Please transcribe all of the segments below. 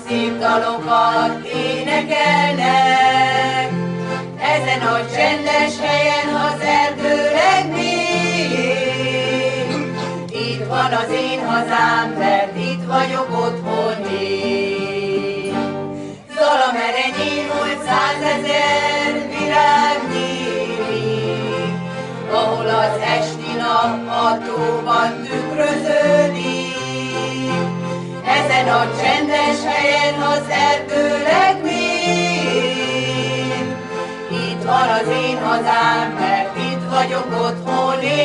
szép dalokat énekelnek. Ezen a csendes helyen az erdő legmélyén. Itt van az én hazám, mert itt vagyok otthon én. Zalamerenyén volt 100 000 virágnyi, ahol az esti nap a tóban tükröződik. Ezen a csendes helyen az erdő legmélyén. Itt van az én hazám, mert itt vagyok otthon én.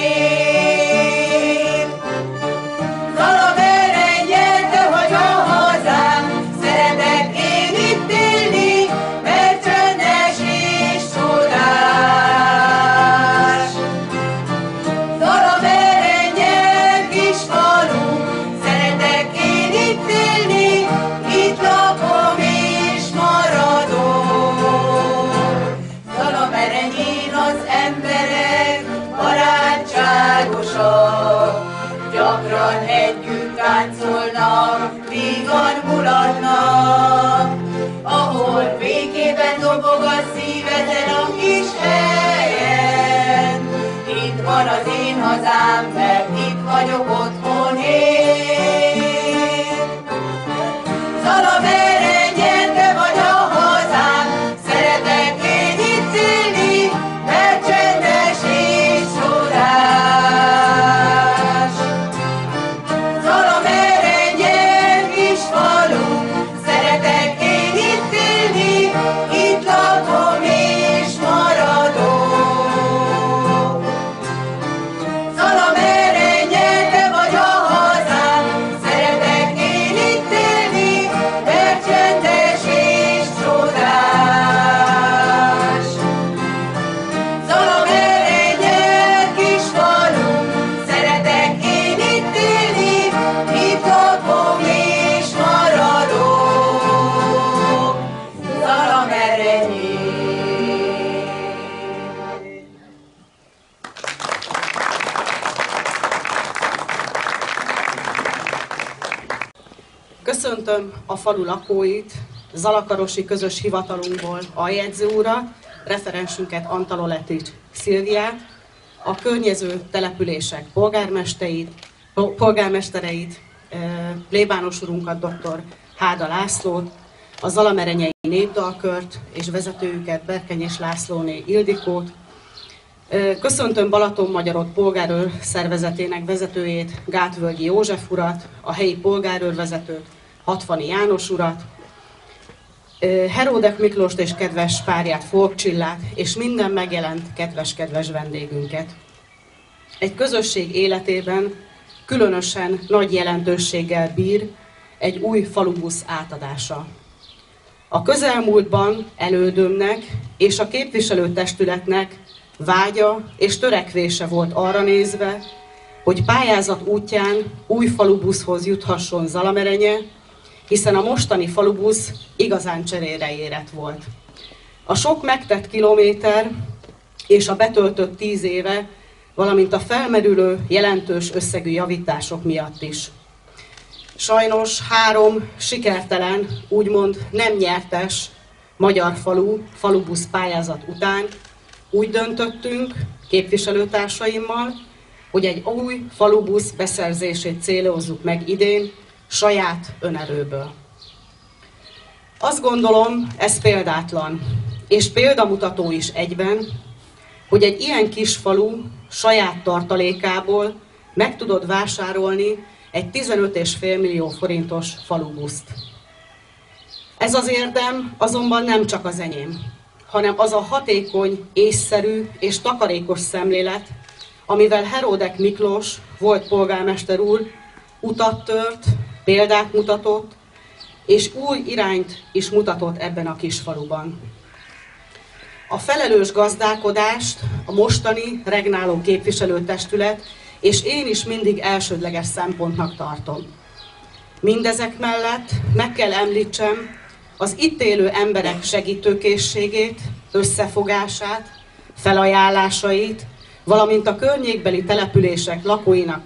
Zalamerenny, gyerte, vagy a hazám, szeretek én itt élni, mert csendes és csodás. Zalamerenny, kis falu, szeretek én itt élni, itt lakom és maradok. Zalamerenyén az emberek barátságosak, gyakran együtt táncolnak, vígan mulatnak. Ahol békében dobog a szív ezen a kis helyen. Itt van az én hazám, mert itt vagyok otthon én. Zalamerenny, gyerte, vagy a hazám, szeretek én itt élni, mert csendes és csodás. Zalamerenny, kis falu, szeretek én itt élni, itt lakom és maradok. Zalamerenny, gyerte, vagy a hazám, szeretek én itt élni, mert csendes és csodás. Zalamerenny, kis falu, szeretek én itt élni, itt lakom és maradok. Zalamerennyén. Köszöntöm a falu lakóit, zalakarosi közös hivatalunkból aljegyző urat, referensünket Antaloletic Szilviát, a környező települések polgármestereit, plébános urunkat, dr. Háda Lászlót, a Zalamerenyei Népdalkört és vezetőjüket, Berkenyés Lászlóné Ildikót. Köszöntöm Balaton-Magyarod polgárőr szervezetének vezetőjét, Gátvölgyi József urat, a helyi polgárőrvezetőt, Hatvani János urat, Heródek Miklóst és kedves párját, Folk Csillát, és minden megjelent kedves vendégünket. Egy közösség életében különösen nagy jelentőséggel bír egy új falubusz átadása. A közelmúltban elődömnek és a képviselőtestületnek vágya és törekvése volt arra nézve, hogy pályázat útján új falubuszhoz juthasson Zalamerenye, hiszen a mostani falubusz igazán cserére érett volt. A sok megtett kilométer és a betöltött 10 éve, valamint a felmerülő jelentős összegű javítások miatt is. Sajnos 3 sikertelen, úgymond nem nyertes magyar falubusz pályázat után úgy döntöttünk képviselőtársaimmal, hogy egy új falubusz beszerzését célozzuk meg idén saját önerőből. Azt gondolom, ez példátlan, és példamutató is egyben, hogy egy ilyen kis falu saját tartalékából meg tudod vásárolni egy 15,5 millió forintos falubuszt. Ez az érdem azonban nem csak az enyém, hanem az a hatékony, észszerű és takarékos szemlélet, amivel Heródek Miklós volt polgármester úr utat tört, példát mutatott, és új irányt is mutatott ebben a kis faluban. A felelős gazdálkodást a mostani regnáló képviselőtestület és én is mindig elsődleges szempontnak tartom. Mindezek mellett meg kell említsem az itt élő emberek segítőkészségét, összefogását, felajánlásait, valamint a környékbeli települések lakóinak,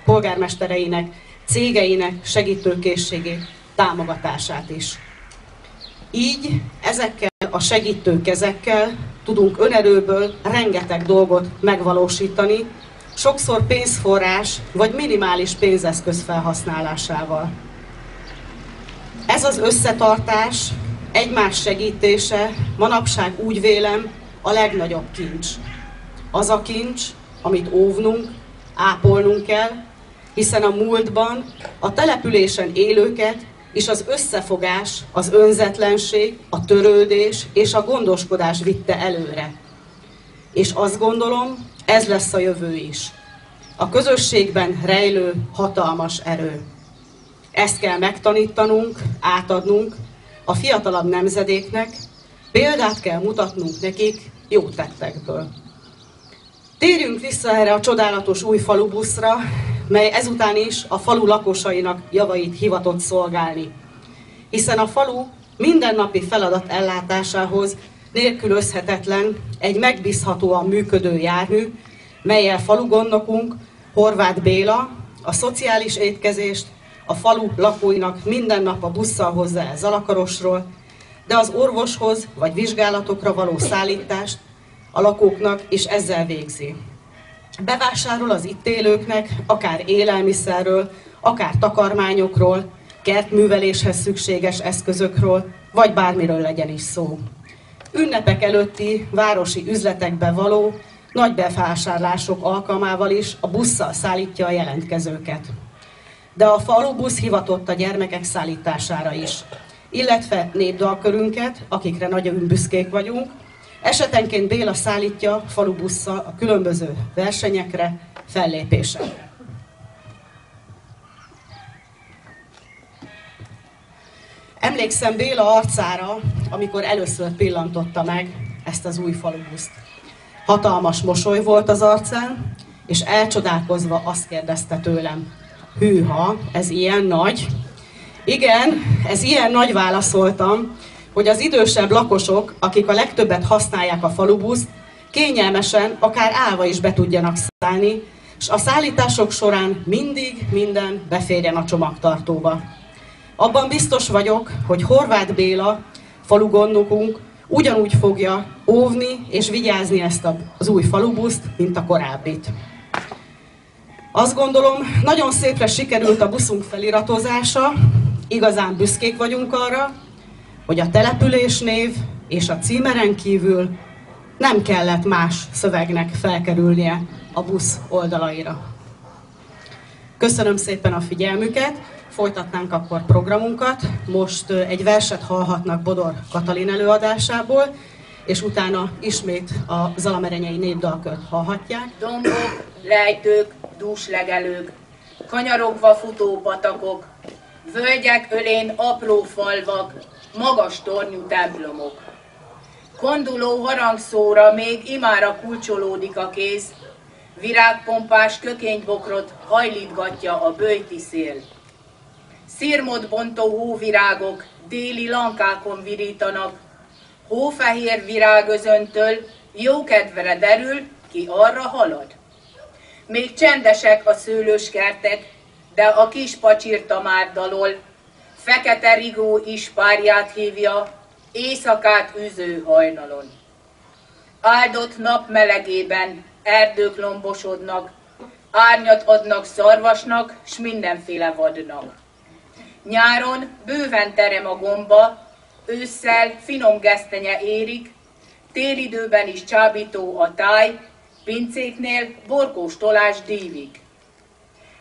polgármestereinek, cégeinek segítőkészségét, támogatását is. Így ezekkel a segítő kezekkel tudunk önerőből rengeteg dolgot megvalósítani, sokszor pénzforrás vagy minimális pénzeszköz felhasználásával. Ez az összetartás, egymás segítése manapság úgy vélem a legnagyobb kincs. Az a kincs, amit óvnunk, ápolnunk kell, hiszen a múltban a településen élőket és az összefogás, az önzetlenség, a törődés és a gondoskodás vitte előre. És azt gondolom, ez lesz a jövő is. A közösségben rejlő hatalmas erő. Ezt kell megtanítanunk, átadnunk a fiatalabb nemzedéknek, példát kell mutatnunk nekik jó tettekből. Térjünk vissza erre a csodálatos új falubuszra, mely ezután is a falu lakosainak javait hivatott szolgálni. Hiszen a falu mindennapi feladat ellátásához nélkülözhetetlen egy megbízhatóan működő jármű, mellyel falugondnokunk, Horváth Béla, a szociális étkezést a falu lakóinak minden nap a busszal hozza el Zalakarosról, de az orvoshoz vagy vizsgálatokra való szállítást a lakóknak is ezzel végzi. Bevásárol az itt élőknek akár élelmiszerről, akár takarmányokról, kertműveléshez szükséges eszközökről, vagy bármiről legyen is szó. Ünnepek előtti városi üzletekbe való nagy bevásárlások alkalmával is a busszal szállítja a jelentkezőket. De a falubusz hivatott a gyermekek szállítására is, illetve népdalkörünket, akikre nagyon büszkék vagyunk. Esetenként Béla szállítja falubusszal a különböző versenyekre, fellépésre. Emlékszem Béla arcára, amikor először pillantotta meg ezt az új falubuszt. Hatalmas mosoly volt az arcán, és elcsodálkozva azt kérdezte tőlem: hűha, ez ilyen nagy? Igen, ez ilyen nagy, válaszoltam, hogy az idősebb lakosok, akik a legtöbbet használják a falubuszt, kényelmesen, akár állva is be tudjanak szállni, és a szállítások során mindig minden beférjen a csomagtartóba. Abban biztos vagyok, hogy Horváth Béla, falugondnokunk, ugyanúgy fogja óvni és vigyázni ezt az új falubuszt, mint a korábbit. Azt gondolom, nagyon szépre sikerült a buszunk feliratozása, igazán büszkék vagyunk arra, hogy a településnév és a címeren kívül nem kellett más szövegnek felkerülnie a busz oldalaira. Köszönöm szépen a figyelmüket, folytatnánk akkor programunkat. Most egy verset hallhatnak Bodor Katalin előadásából, és utána ismét a zalamerenyei népdalkört hallhatják. Dombok, lejtők, dús legelők, kanyarogva futó patakok, völgyek ölén apró falvak, magas tornyú templomok. Konduló harangszóra még imára kulcsolódik a kéz, virágpompás kökénybokrot hajlítgatja a böjti szél. Szirmot bontó hóvirágok déli lankákon virítanak, hófehér virágözöntől jókedvre derül, ki arra halad. Még csendesek a szőlőskertek, de a kis pacsirta már dalol, fekete rigó is párját hívja, éjszakát űző hajnalon. Áldott nap melegében erdők lombosodnak, árnyat adnak szarvasnak, s mindenféle vadnak. Nyáron bőven terem a gomba, ősszel finom gesztenye érik, télidőben is csábító a táj, pincéknél borkós tolás dívik.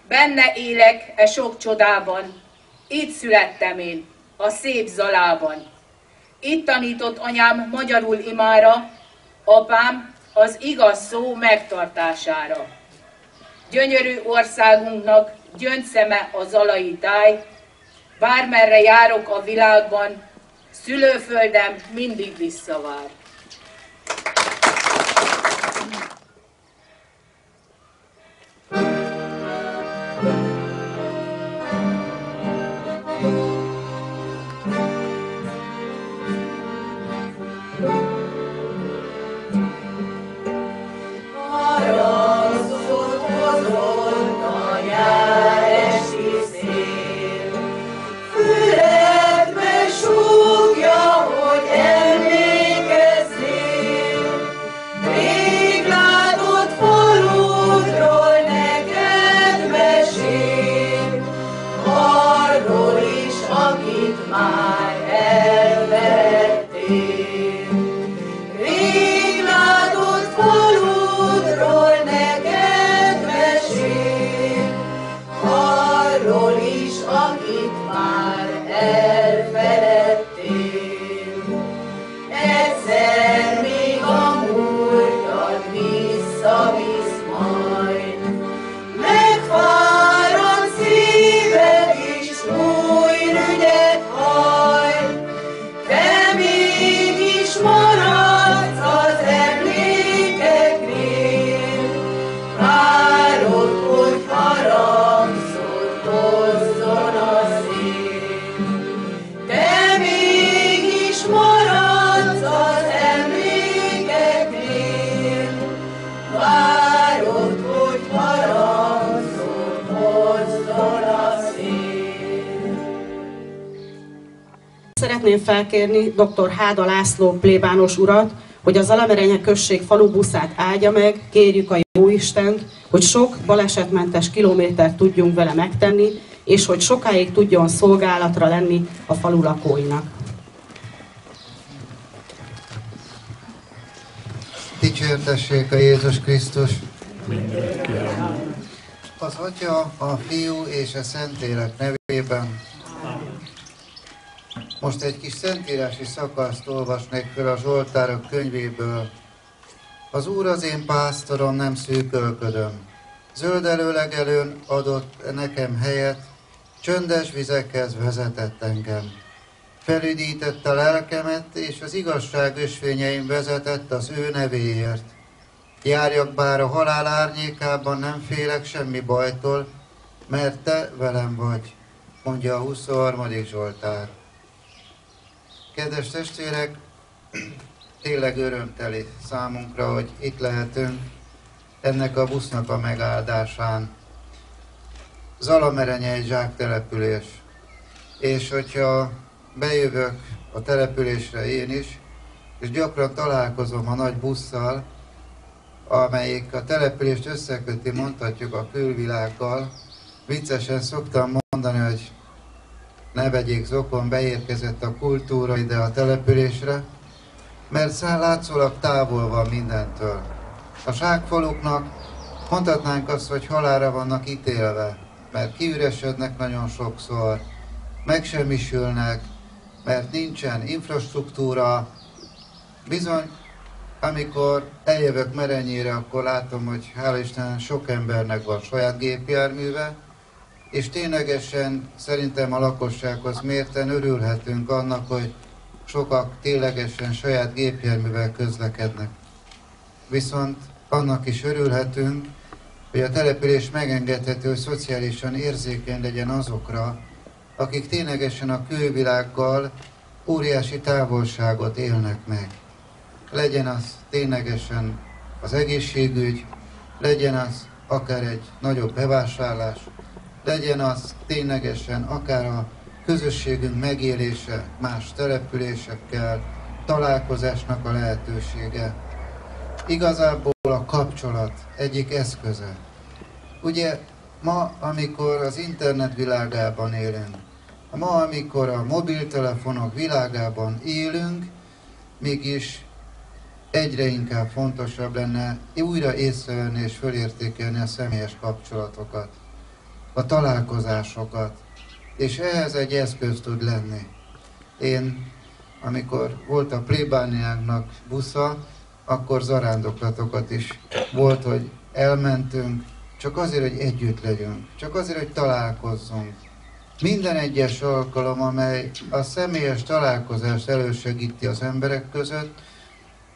Benne élek e sok csodában, itt születtem én, a szép Zalában. Itt tanított anyám magyarul imára, apám az igaz szó megtartására. Gyönyörű országunknak gyöngyszeme a zalai táj, bármerre járok a világban, szülőföldem mindig visszavár. Füre szeretném felkérni dr. Háda László plébános urat, hogy a Zalamerenye község falubuszát áldja meg, kérjük a Jóistent, hogy sok balesetmentes kilométert tudjunk vele megtenni, és hogy sokáig tudjon szolgálatra lenni a falu lakóinak. Dicsértessék a Jézus Krisztus! Az Atya, a Fiú és a Szentlélek nevében. Most egy kis szentírási szakaszt olvasnék fel a Zsoltárok könyvéből. Az Úr az én pásztorom, nem szűkölködöm. Zöldelő legelőn adott nekem helyet, csöndes vizekhez vezetett engem. Felüdített a lelkemet, és az igazság ösvényeim vezetett az ő nevéért. Járjak bár a halál árnyékában, nem félek semmi bajtól, mert te velem vagy, mondja a 23. Zsoltár. Kedves testvérek, tényleg örömteli számunkra, hogy itt lehetünk ennek a busznak a megáldásán. Zalamerenye egy zsáktelepülés, és hogyha bejövök a településre én is, és gyakran találkozom a nagy busszal, amelyik a települést összeköti, mondhatjuk, a külvilággal. Viccesen szoktam mondani, hogy ne vegyék zokon, beérkezett a kultúra ide a településre, mert látszólag távol van mindentől. A zsákfaluknak mondhatnánk azt, hogy halálra vannak ítélve, mert kiüresednek nagyon sokszor, megsemmisülnek, mert nincsen infrastruktúra. Bizony, amikor eljövök Merenyére, akkor látom, hogy hál' Isten sok embernek van saját gépjárműve, és ténylegesen szerintem a lakossághoz mérten örülhetünk annak, hogy sokak ténylegesen saját gépjárművel közlekednek. Viszont annak is örülhetünk, hogy a település megengedhető, hogy szociálisan érzékeny legyen azokra, akik ténylegesen a külvilággal óriási távolságot élnek meg. Legyen az ténylegesen az egészségügy, legyen az akár egy nagyobb bevásárlás, legyen az ténylegesen akár a közösségünk megélése más településekkel, találkozásnak a lehetősége. Igazából a kapcsolat egyik eszköze. Ugye ma, amikor az internet világában élünk, ma, amikor a mobiltelefonok világában élünk, mégis egyre inkább fontosabb lenne újra észrevenni és fölértékelni a személyes kapcsolatokat, a találkozásokat, és ehhez egy eszköz tud lenni. Én, amikor volt a plébániánknak busza, akkor zarándoklatokat is volt, hogy elmentünk, csak azért, hogy együtt legyünk, csak azért, hogy találkozzunk. Minden egyes alkalom, amely a személyes találkozást elősegíti az emberek között,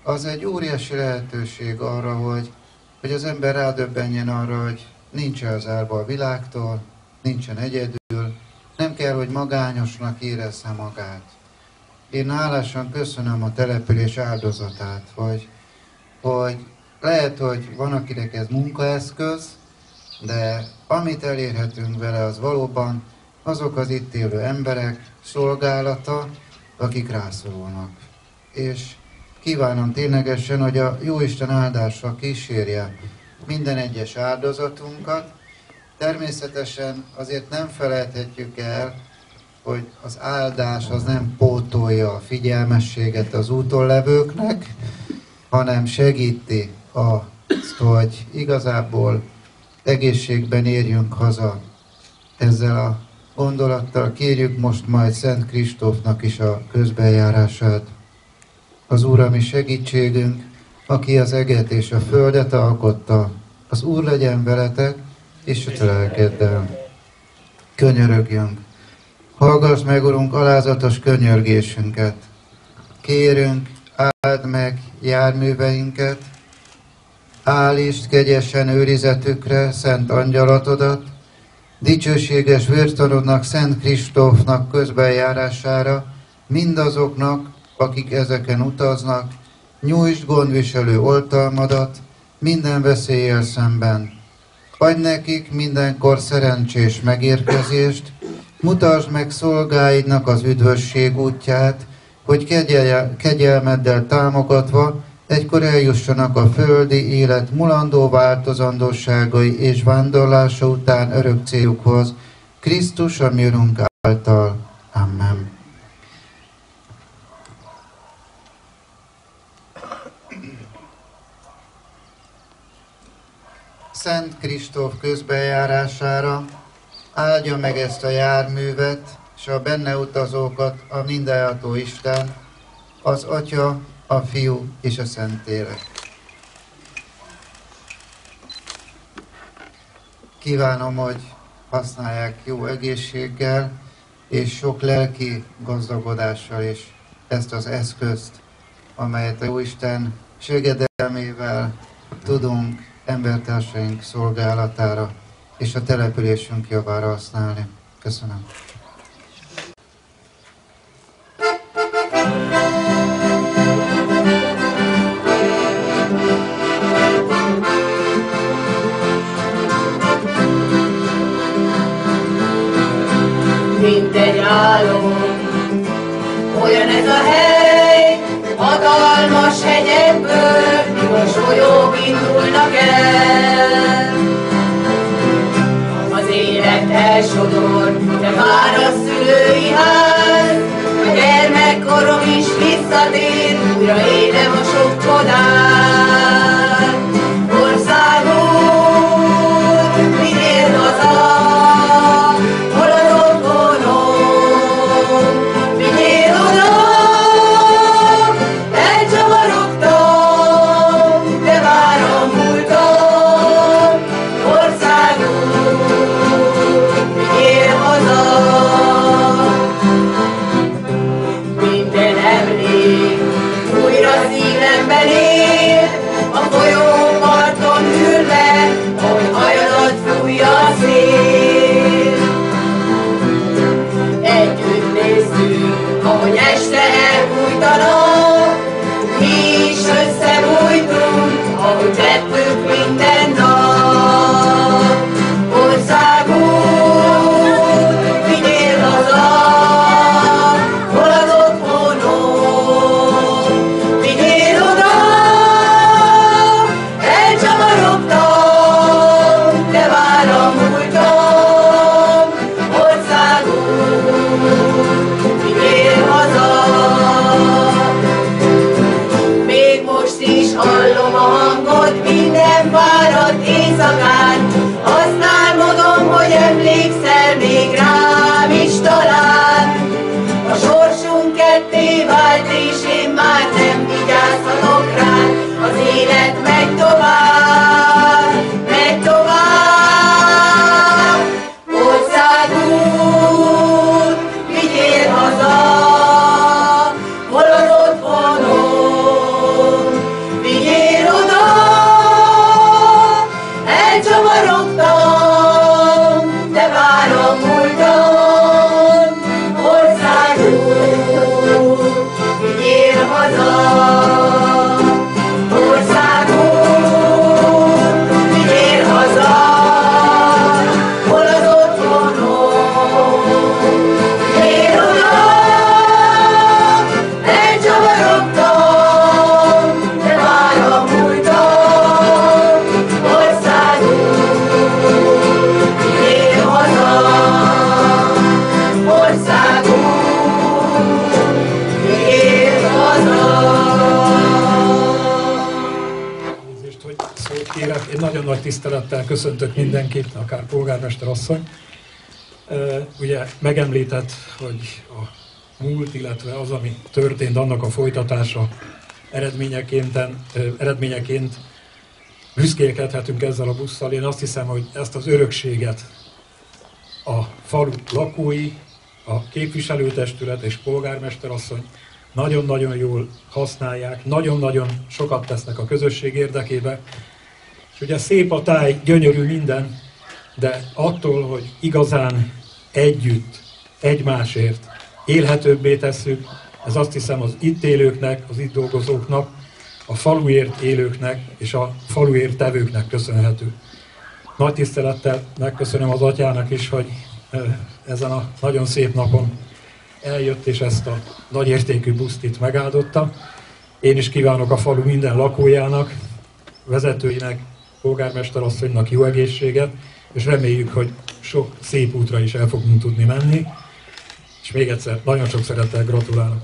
az egy óriási lehetőség arra, hogy az ember rádöbbenjen arra, hogy nincs elzárva a világtól, nincsen egyedül, nem kell, hogy magányosnak érezze magát. Én hálásan köszönöm a település áldozatát, hogy lehet, hogy van, akinek ez munkaeszköz, de amit elérhetünk vele, az valóban azok az itt élő emberek szolgálata, akik rászorulnak. És kívánom ténylegesen, hogy a Jóisten áldása kísérje minden egyes áldozatunkat. Természetesen azért nem felejthetjük el, hogy az áldás az nem pótolja a figyelmességet az úton levőknek, hanem segíti azt, hogy igazából egészségben érjünk haza. Ezzel a gondolattal kérjük most majd Szent Kristófnak is a közbenjárását. Az Úr a mi segítségünk, aki az eget és a földet alkotta. Az Úr legyen veletek, és a lelkeddel. Könyörögjünk. Hallgass meg, Urunk, alázatos könyörgésünket. Kérünk, áld meg járműveinket, állítsd kegyesen őrizetükre szent angyalatodat, dicsőséges vértanodnak, Szent Kristófnak közbenjárására, mindazoknak, akik ezeken utaznak, nyújtsd gondviselő oltalmadat minden veszéllyel szemben. Adj nekik mindenkor szerencsés megérkezést, Mutasd meg szolgáidnak az üdvösség útját, hogy kegyelmeddel támogatva egykor eljussanak a földi élet mulandó változandóságai és vándorlása után örök céljukhoz, Krisztus, a mi Urunk által. Amen. Szent Kristóf közbenjárására áldja meg ezt a járművet, és a benne utazókat a mindenható Isten, az Atya, a Fiú és a Szentlélek. Kívánom, hogy használják jó egészséggel és sok lelki gazdagodással is ezt az eszközt, amelyet a Jóisten segedelmével tudunk embertársaink szolgálatára és a településünk javára használni. Köszönöm. Mint egy álom, olyan ez a hely, hatalmas hegyekből, mikor folyók indulnak el. Az élet elsodor, de vár a szülői ház, a gyermekkorom is visszatér, újra élem a sok csodát. Országút, vigyél haza, hol az otthonom, vigyél oda, elcsavarogtam, de vár a múltam. Országút, vigyél haza. Minden emlék újra szívemben él, a folyóparton ülve, ahogy hajadat fújja a szél. Együtt néztük, ahogy este elbújt a nap, mi is összebújtunk, ahogy tettük minden nap. Országút, vigyél haza, hol az otthonom, vigyél oda, elcsavarogtam, de vár a múltam. Országút, vigyél haza. Még most is hallom a hangot minden fáradt éjszakán, azt álmodom, hogy emlékszel még rám is talán. A sorsunk ketté vált, és én már nem vigyázhatok rád, az élet megy tovább, megy tovább. Országút, vigyél haza, hol az otthonom, vigyél oda, elcsavarogtam, de vár a múltam. Országút, vigyél haza. Országút, vigyél haza, hol az otthonom, vigyél oda, elcsavarogtam, de vár a múltam. Országút, vigyél haza. Országút, vigyél haza. Elnézést, hogy szót kérek. Én nagyon nagy tisztelettel köszöntök mindenkit, akár polgármester asszony. Ugye megemlített, hogy a múlt, illetve az, ami történt, annak a folytatása eredményeként büszkélkedhetünk ezzel a busszal. Én azt hiszem, hogy ezt az örökséget a falu lakói, a képviselőtestület és polgármester asszony nagyon-nagyon jól használják, nagyon-nagyon sokat tesznek a közösség érdekébe. És ugye szép a táj, gyönyörű minden, de attól, hogy igazán együtt, egymásért élhetőbbé tesszük, ez azt hiszem az itt élőknek, az itt dolgozóknak, a faluért élőknek és a faluért tevőknek köszönhető. Nagy tisztelettel megköszönöm az atyának is, hogy ezen a nagyon szép napon eljött, és ezt a nagyértékű buszt itt megáldotta. Én is kívánok a falu minden lakójának, vezetőinek, polgármesterasszonynak jó egészséget, és reméljük, hogy sok szép útra is el fogunk tudni menni. És még egyszer nagyon sok szeretettel gratulálok.